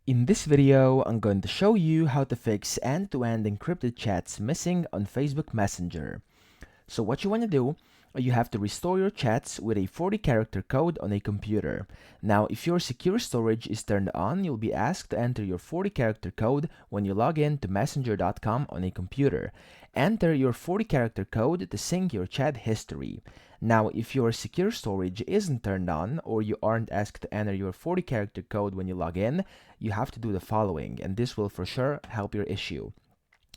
In this video, I'm going to show you how to fix end-to-end encrypted chats missing on Facebook Messenger. So what you want to do, you have to restore your chats with a 40-character code on a computer. Now, if your secure storage is turned on, you'll be asked to enter your 40-character code when you log in to messenger.com on a computer. Enter your 40-character code to sync your chat history. Now, if your secure storage isn't turned on or you aren't asked to enter your 40-character code when you log in, you have to do the following, and this will for sure help your issue.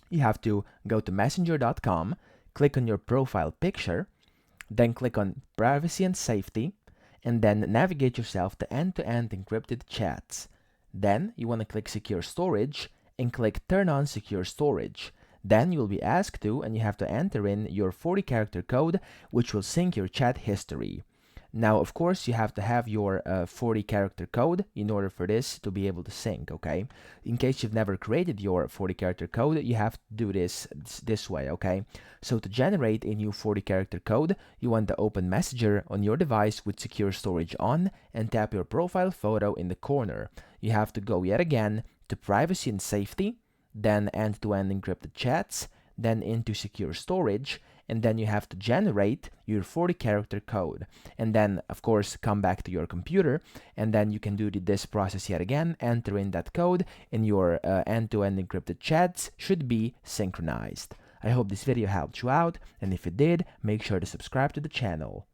You have to go to messenger.com, click on your profile picture, then click on Privacy and Safety, and then navigate yourself to end-to-end encrypted chats. Then you want to click Secure Storage and click Turn on Secure Storage. Then you'll be asked to, and you have to enter in your 40-character code, which will sync your chat history. Now, of course, you have to have your 40-character code in order for this to be able to sync, okay? In case you've never created your 40-character code, you have to do this way, okay? So to generate a new 40-character code, you want to open Messenger on your device with secure storage on and tap your profile photo in the corner. You have to go yet again to Privacy and Safety, then end-to-end encrypted chats, then into secure storage, and then you have to generate your 40-character code. And then, of course, come back to your computer, and then you can do this process yet again, enter in that code, and your end-to-end encrypted chats should be synchronized. I hope this video helped you out, and if it did, make sure to subscribe to the channel.